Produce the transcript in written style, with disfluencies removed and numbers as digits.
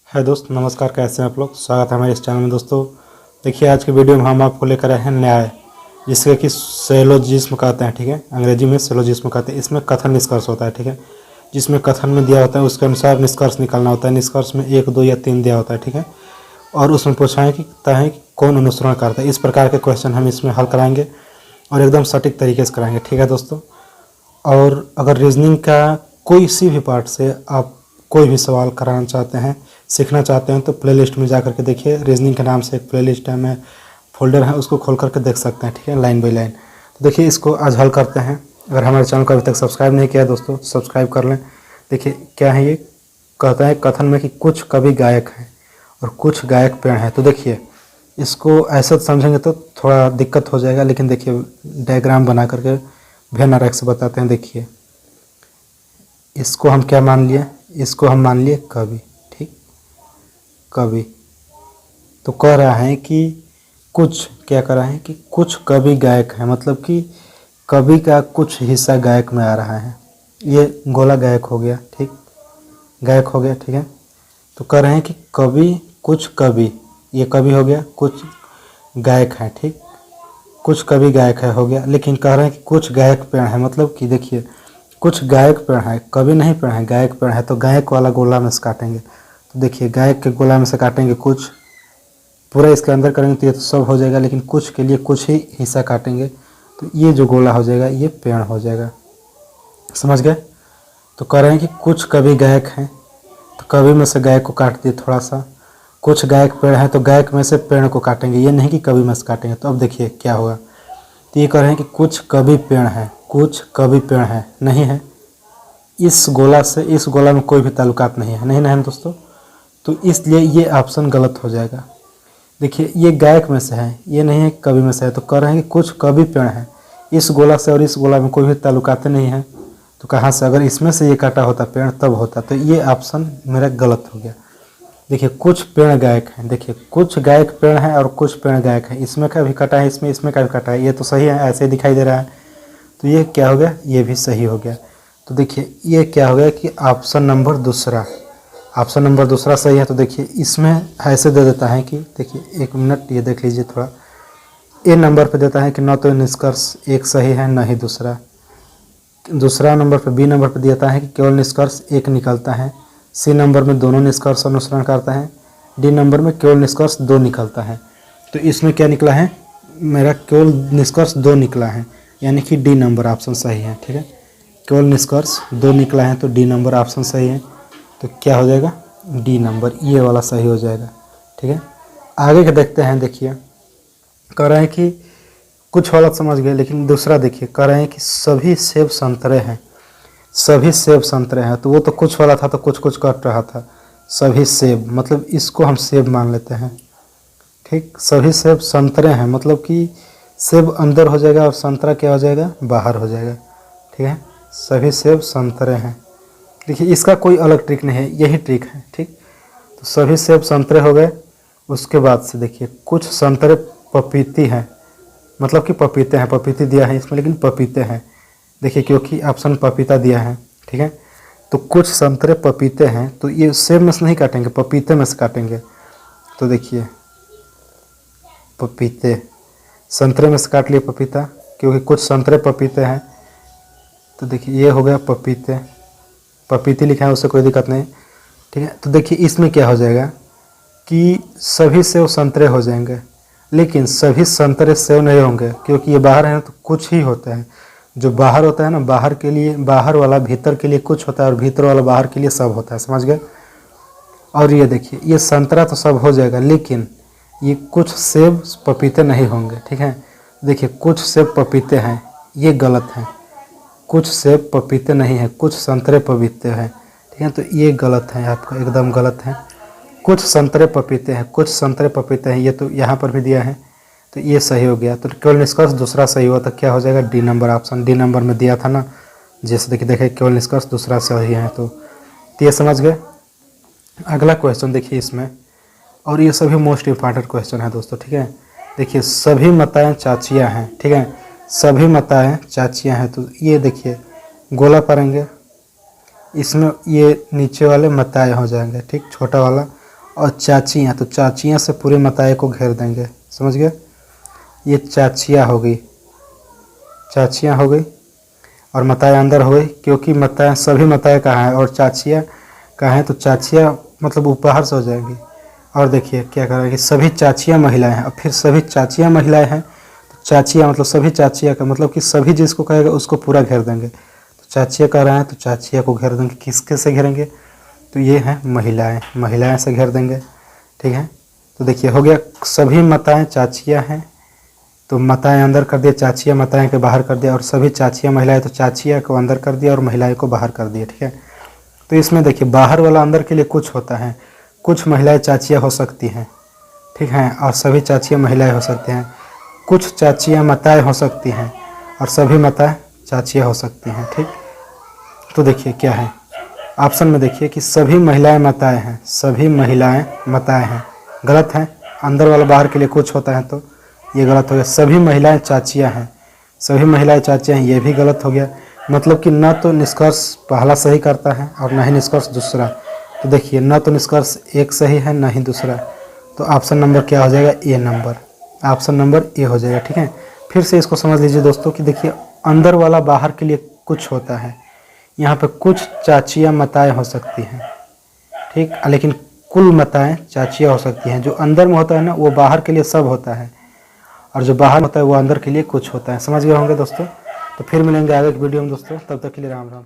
है दोस्त, नमस्कार। कैसे हैं आप लोग? स्वागत है हमारे इस चैनल में। दोस्तों देखिए, आज के वीडियो में हम आपको लेकर आए हैं न्याय, जिसके कि सिलोजिज्म कहते हैं। ठीक है, अंग्रेजी में सिलोजिज्म कहते हैं। इसमें कथन निष्कर्ष होता है। ठीक है, जिसमें कथन में दिया होता है उसके अनुसार निष्कर्ष निकालना होता है। निष्कर्ष में 1, 2 या 3 दिया होता है। ठीक है, और उसमें पूछा है कि कौन अनुसरण करता है। इस प्रकार के क्वेश्चन हम इसमें हल कराएंगे और एकदम सटीक तरीके से कराएंगे। ठीक है दोस्तों, और अगर रीजनिंग का कोई सी भी पार्ट से आप कोई भी सवाल कराना चाहते हैं, सीखना चाहते हैं, तो प्लेलिस्ट में जा करके देखिए। रीजनिंग के नाम से एक प्लेलिस्ट है, में फोल्डर है, उसको खोल करके देख सकते हैं। ठीक है, लाइन बाय लाइन। तो देखिए, इसको आज हल करते हैं। अगर हमारे चैनल को अभी तक सब्सक्राइब नहीं किया है दोस्तों, सब्सक्राइब कर लें। देखिए क्या है, ये कहता है कथन में कि कुछ कवि गायक हैं और कुछ गायक पेड़ हैं। तो देखिए, इसको ऐसा समझेंगे तो थोड़ा दिक्कत हो जाएगा, लेकिन देखिए डायग्राम बना करके भेन आरेख से बताते हैं। देखिए, इसको हम क्या मान लिए, इसको हम मान लिए कवि। ठीक, कवि। तो कह रहा है कि कुछ, क्या कह रहा है कि कुछ कवि गायक हैं, मतलब कि कवि का कुछ हिस्सा गायक में आ रहा है। ये गोला गायक हो गया। ठीक, गायक हो गया। ठीक है, तो कह रहे हैं कि कवि, कुछ कवि, ये कवि हो गया, कुछ गायक हैं। ठीक, कुछ कवि गायक है हो गया, लेकिन कह रहे हैं कि कुछ गायक पेड़ हैं। मतलब कि देखिए, कुछ गायक पेड़ हैं, कवि नहीं पेड़ हैं, गायक पेड़ है। तो गायक वाला गोला में से काटेंगे। तो देखिए, गायक के गोला में से काटेंगे कुछ, पूरा इसके अंदर करेंगे तो ये तो सब हो जाएगा, लेकिन कुछ के लिए कुछ ही हिस्सा काटेंगे। तो ये जो गोला हो जाएगा ये पेड़ हो जाएगा। समझ गए? तो कह रहे हैं कि कुछ कवि गायक हैं, तो कवि में से गायक को काट दिए थोड़ा सा। कुछ गायक पेड़ हैं, तो गायक में से पेड़ को काटेंगे, ये नहीं कि कवि में से काटेंगे। तो अब देखिए क्या होगा। तो ये कह रहे हैं कि कुछ कवि पेड़ हैं, कुछ कवि पेड़ हैं, नहीं है। इस गोला से इस गोला में कोई भी ताल्लुकात नहीं है, नहीं ना है दोस्तों। तो इसलिए ये ऑप्शन गलत हो जाएगा। देखिए, ये गायक में से है, ये नहीं है कवि में से है। तो कह रहे हैं कि कुछ कवि पेड़ हैं, इस गोला से और इस गोला में कोई भी ताल्लुकात नहीं है। तो कहाँ से, अगर इसमें से ये काटा होता पेड़ तब होता। तो ये ऑप्शन मेरा गलत हो गया। देखिए, कुछ पेड़ गायक हैं। देखिए, कुछ गायक पेड़ हैं और कुछ पेड़ गायक हैं। इसमें का भी कटा है, इसमें का भी कटा है। ये तो सही है, ऐसे ही दिखाई दे रहा है। तो ये क्या हो गया, ये भी सही हो गया। तो देखिए, ये क्या हो गया कि ऑप्शन नंबर दूसरा, ऑप्शन नंबर दूसरा सही है। तो देखिए, इसमें ऐसे दे देता है कि, देखिए 1 मिनट ये देख लीजिए थोड़ा। ए नंबर पे देता है कि न तो निष्कर्ष एक सही है न ही दूसरा। दूसरा नंबर पे, बी नंबर पे देता है कि केवल निष्कर्ष एक निकलता है। सी नंबर में दोनों निष्कर्ष अनुसरण करता है। डी नंबर में केवल निष्कर्ष 2 निकलता है। तो इसमें क्या निकला है, मेरा केवल निष्कर्ष 2 निकला है, यानी कि डी नंबर ऑप्शन सही है। ठीक है, केवल निष्कर्ष 2 निकला है, तो डी नंबर ऑप्शन सही है। तो क्या हो जाएगा, डी नंबर, ये वाला सही हो जाएगा। ठीक है, आगे के देखते हैं। देखिए, कह रहे हैं कि कुछ वाला समझ गए, लेकिन दूसरा देखिए, कह रहे हैं कि सभी सेब संतरे हैं, सभी सेब संतरे हैं। तो वो तो कुछ वाला था, तो कुछ कुछ कट रहा था। सभी सेब, मतलब इसको हम सेब मान लेते हैं। ठीक, सभी सेब संतरे हैं, मतलब कि सेब अंदर हो जाएगा और संतरा क्या हो जाएगा, बाहर हो जाएगा। ठीक है, सभी सेब संतरे हैं। देखिए, इसका कोई अलग ट्रिक नहीं है, यही ट्रिक है। ठीक, तो सभी सेब संतरे हो गए। उसके बाद से देखिए, कुछ संतरे पपीती हैं, मतलब कि पपीते हैं, पपीती दिया है इसमें, लेकिन पपीते हैं। देखिए, क्योंकि ऑप्शन पपीता दिया है। ठीक है, तो कुछ संतरे पपीते हैं, तो ये सेब में से नहीं काटेंगे, पपीते में से काटेंगे। तो देखिए, पपीते, संतरे में से काट लिए पपीता, क्योंकि कुछ संतरे पपीते हैं। तो देखिए, ये हो गया पपीते, पपीती लिखा है, उससे कोई दिक्कत नहीं। ठीक है, तो देखिए इसमें क्या हो जाएगा कि सभी सेब संतरे हो जाएंगे, लेकिन सभी संतरे सेब नहीं होंगे, क्योंकि ये बाहर है तो कुछ ही होता है। जो बाहर होता है ना, बाहर के लिए, बाहर वाला भीतर के लिए कुछ होता है, और भीतर वाला बाहर के लिए सब होता है। समझ गए? और ये देखिए, ये संतरा तो सब हो जाएगा, लेकिन ये कुछ सेब पपीते नहीं होंगे। ठीक है, देखिए कुछ सेब पपीते हैं, ये गलत है। कुछ सेब पपीते नहीं है, कुछ संतरे पपीते हैं। ठीक है, तो ये गलत है, आपका एकदम गलत है। कुछ संतरे पपीते हैं, कुछ संतरे पपीते हैं, ये तो यहाँ पर भी दिया है, तो ये सही हो गया। तो केवल निष्कर्ष दूसरा सही हुआ, तो क्या हो जाएगा, D number option, D number में दिया था ना, जैसे देखिए केवल निष्कर्ष दूसरा सही है। तो ये समझ गए। अगला क्वेश्चन देखिए इसमें, और ये सभी मोस्ट इम्पॉर्टेंट क्वेश्चन है दोस्तों। ठीक है, देखिए, सभी माताएं चाचियाँ हैं। ठीक है, सभी माताएं चाचियाँ हैं। तो ये देखिए, गोला पारेंगे, इसमें ये नीचे वाले माताएं हो जाएंगे। ठीक, छोटा वाला, और चाचियाँ, तो चाचियाँ से पूरे मताए को घेर देंगे। समझ गए? ये चाचियाँ हो गई, चाचियाँ हो गई और मताए अंदर हो गई, क्योंकि मताए सभी मताए कहाँ हैं और चाचियाँ कहाँ हैं, तो चाचियाँ मतलब ऊपर से हो जाएंगी। और देखिए क्या करेंगे, सभी चाचियाँ महिलाएं हैं, और फिर सभी चाचियाँ महिलाएं हैं, तो चाचियाँ मतलब सभी चाचियाँ का मतलब कि सभी जिसको कहेगा उसको पूरा घेर देंगे। तो चाचियाँ कह रहे हैं तो चाचियाँ को घेर देंगे। किसके से घेरेंगे, तो ये हैं महिलाएं, महिलाएं से घेर देंगे। ठीक है, तो देखिए हो गया, सभी माताएं चाचियाँ हैं, तो माताएं अंदर कर दिया, चाचियाँ माताएं के बाहर कर दिया, और सभी चाचियाँ महिलाएं, तो चाचियाँ को अंदर कर दिया और महिलाएं को बाहर कर दिया। ठीक है, तो इसमें देखिए बाहर वाला अंदर के लिए कुछ होता है, कुछ महिलाएं चाचियाँ हो सकती हैं, ठीक है, और सभी चाचियाँ महिलाएं हो सकती हैं, कुछ चाचियाँ माताएं हो सकती हैं और सभी माताएं चाचियाँ हो सकती हैं। ठीक, तो देखिए क्या है ऑप्शन में, देखिए कि सभी महिलाएं माताएं हैं, सभी महिलाएं माताएं हैं, गलत है। अंदर वाला बाहर के लिए कुछ होता है तो ये गलत हो गया। सभी महिलाएं चाचियां हैं, सभी महिलाएं चाचियां हैं, ये भी गलत हो गया। मतलब कि न तो निष्कर्ष पहला सही करता है और न ही निष्कर्ष दूसरा। तो देखिए न तो निष्कर्ष एक सही है न ही दूसरा, तो ऑप्शन नंबर क्या हो जाएगा, ए नंबर, ऑप्शन नंबर ए हो जाएगा। ठीक है, फिर से इसको समझ लीजिए दोस्तों कि देखिए अंदर वाला बाहर के लिए कुछ होता है, यहाँ पे कुछ चाचियाँ माताएं हो सकती हैं, ठीक, लेकिन कुल माताएं चाचियाँ हो सकती हैं। जो अंदर में होता है ना वो बाहर के लिए सब होता है, और जो बाहर होता है वो अंदर के लिए कुछ होता है। समझ गए होंगे दोस्तों? तो फिर मिलेंगे आगे की वीडियो में दोस्तों, तब तक के लिए राम राम।